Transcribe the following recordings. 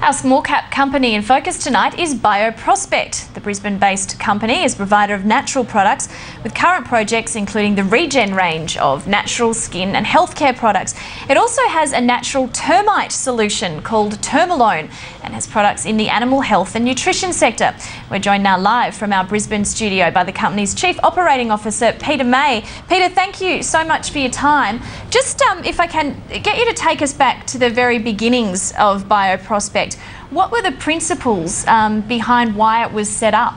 Our small cap company in focus tonight is BioProspect. The Brisbane-based company is a provider of natural products with current projects including the ReGen range of natural skin and healthcare products. It also has a natural termite solution called Termilone and has products in the animal health and nutrition sector. We're joined now live from our Brisbane studio by the company's Chief Operating Officer, Peter May. Peter, thank you so much for your time. Just if I can get you to take us back to the very beginnings of BioProspect. What were the principles behind why it was set up?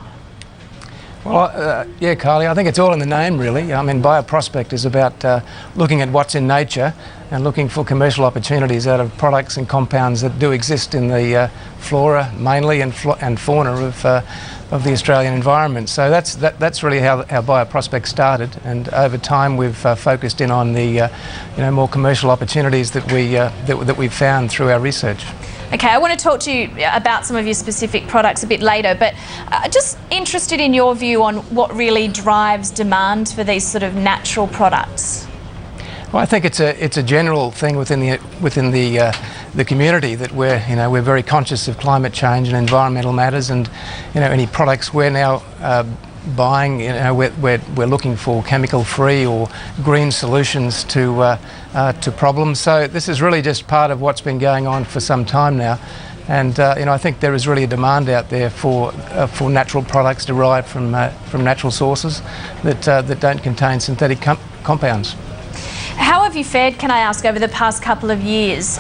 Well, yeah, Kylie, I think it's all in the name, really. I mean, BioProspect is about looking at what's in nature and looking for commercial opportunities out of products and compounds that do exist in the flora, mainly, and fauna of the Australian environment. So that's really how BioProspect started, and over time we've focused in on the more commercial opportunities that we've found through our research. Okay, I want to talk to you about some of your specific products a bit later, but just interested in your view on what really drives demand for these sort of natural products. Well, I think it's a general thing within the community that we're very conscious of climate change and environmental matters, and any products we're now buying, we're looking for chemical-free or green solutions to problems. So this is really just part of what's been going on for some time now, and I think there is really a demand out there for natural products derived from natural sources that don't contain synthetic compounds. How have you fared, can I ask, over the past couple of years?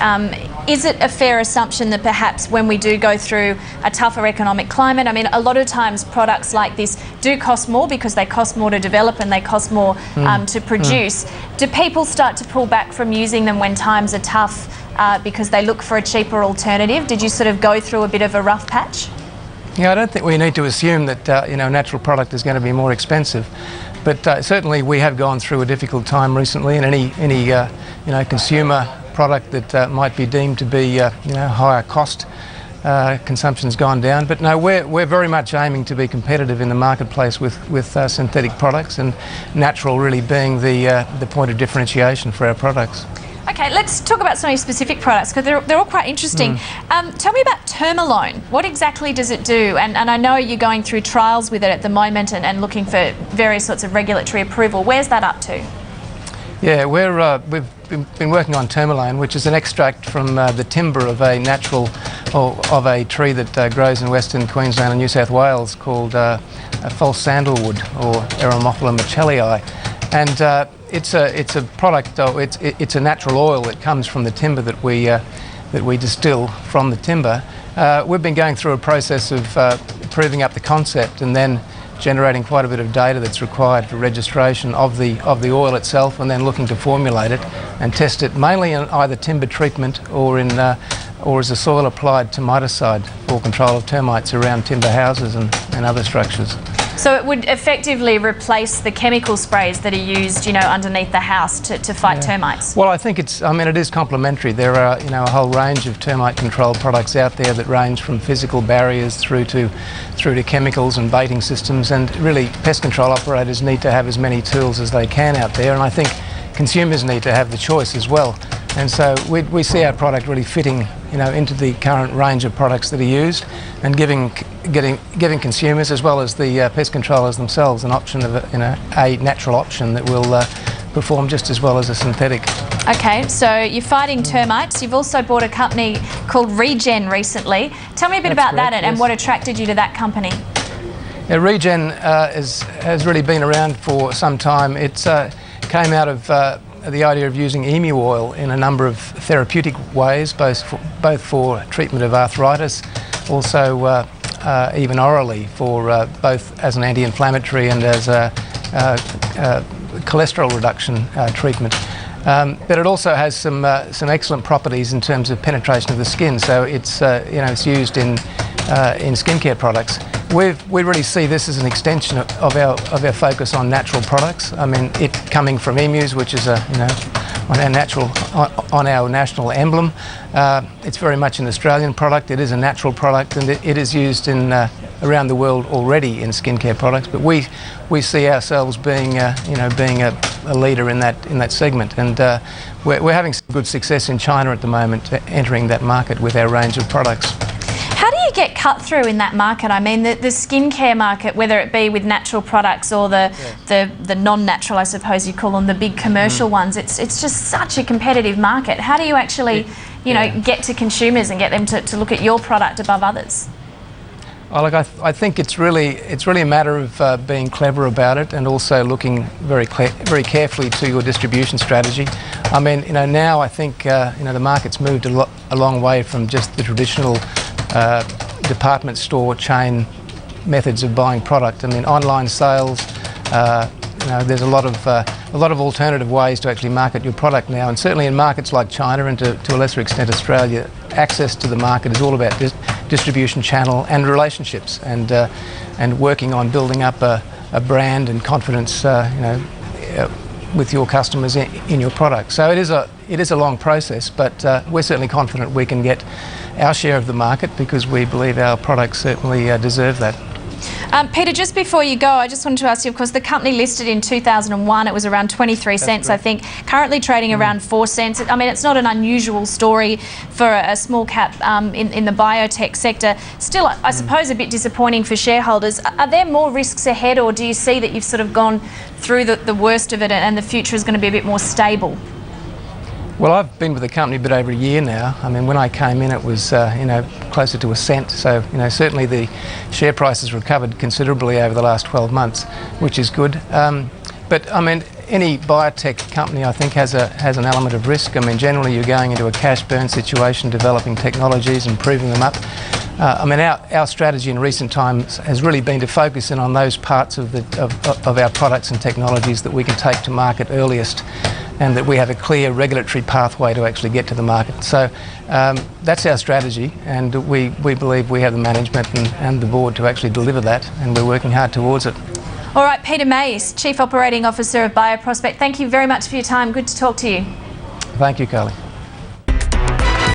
Is it a fair assumption that perhaps when we do go through a tougher economic climate, I mean, a lot of times products like this do cost more because they cost more to develop and they cost more to produce. Do people start to pull back from using them when times are tough because they look for a cheaper alternative? Did you sort of go through a bit of a rough patch? Yeah, I don't think we need to assume that a natural product is going to be more expensive. But certainly we have gone through a difficult time recently, and any consumer product that might be deemed to be higher cost, consumption's gone down. But no, we're very much aiming to be competitive in the marketplace with synthetic products, and natural really being the point of differentiation for our products. Okay, let's talk about some of your specific products because they're all quite interesting. Tell me about Termilone. What exactly does it do? And I know you're going through trials with it at the moment and looking for various sorts of regulatory approval. Where's that up to? Yeah, we've been working on Termilone, which is an extract from the timber of a a tree that grows in Western Queensland and New South Wales called a false sandalwood, or Eremophila michelii. And it's a product. It's a natural oil that comes from the timber that we distill from the timber. We've been going through a process of proving up the concept and then generating quite a bit of data that's required for registration of the oil itself, and then looking to formulate it and test it mainly in either timber treatment or as a soil applied termiticide for control of termites around timber houses and other structures. So it would effectively replace the chemical sprays that are used, underneath the house to fight termites? Well, I think it is complementary. There are, a whole range of termite control products out there that range from physical barriers through to chemicals and baiting systems, and really pest control operators need to have as many tools as they can out there, and I think consumers need to have the choice as well. And so we see our product really fitting, into the current range of products that are used, and giving consumers as well as the pest controllers themselves an option of a natural option that will perform just as well as a synthetic. Okay, so you're fighting termites. You've also bought a company called ReGen recently. Tell me a bit about that and what attracted you to that company. Yeah, ReGen has really been around for some time. It came out of the idea of using emu oil in a number of therapeutic ways, both for treatment of arthritis, also even orally for both as an anti-inflammatory and as a cholesterol reduction treatment. But it also has some excellent properties in terms of penetration of the skin. So it's it's used in skincare products. We really see this as an extension of our focus on natural products. I mean, it coming from emus, which is on our national emblem. It's very much an Australian product. It is a natural product, and it is used around the world already in skincare products. But we see ourselves being a leader in that segment, and we're having some good success in China at the moment, entering that market with our range of products. How do you get cut through in that market? I mean, the skincare market, whether it be with natural products or the non-natural, I suppose you call them, the big commercial ones, it's just such a competitive market. How do you actually, get to consumers and get them to look at your product above others? Well, look, I think it's really a matter of being clever about it and also looking very carefully to your distribution strategy. I mean, now I think the market's moved a long way from just the traditional department store chain methods of buying product. I mean, online sales. There's a lot of alternative ways to actually market your product now, and certainly in markets like China and to a lesser extent Australia, access to the market is all about distribution channel and relationships, and working on building up a brand and confidence, with your customers in your product. So it is a long process, but we're certainly confident we can get our share of the market because we believe our products certainly deserve that. Peter, just before you go, I just wanted to ask you, of course, the company listed in 2001, it was around 23 cents, I think, currently trading around 4 cents. I mean, it's not an unusual story for a small cap in the biotech sector. Still, I suppose a bit disappointing for shareholders. Are there more risks ahead, or do you see that you've sort of gone through the worst of it and the future is going to be a bit more stable? Well, I've been with the company a bit over a year now. I mean, when I came in, it was closer to 1 cent. So certainly the share price has recovered considerably over the last 12 months, which is good. But I mean, any biotech company, I think, has an element of risk. I mean, generally you're going into a cash burn situation, developing technologies, improving them up. I mean, our strategy in recent times has really been to focus in on those parts of our products and technologies that we can take to market earliest, and that we have a clear regulatory pathway to actually get to the market. So that's our strategy, and we believe we have the management and the board to actually deliver that, and we're working hard towards it. All right, Peter Mays, Chief Operating Officer of BioProspect, thank you very much for your time. Good to talk to you. Thank you, Carly.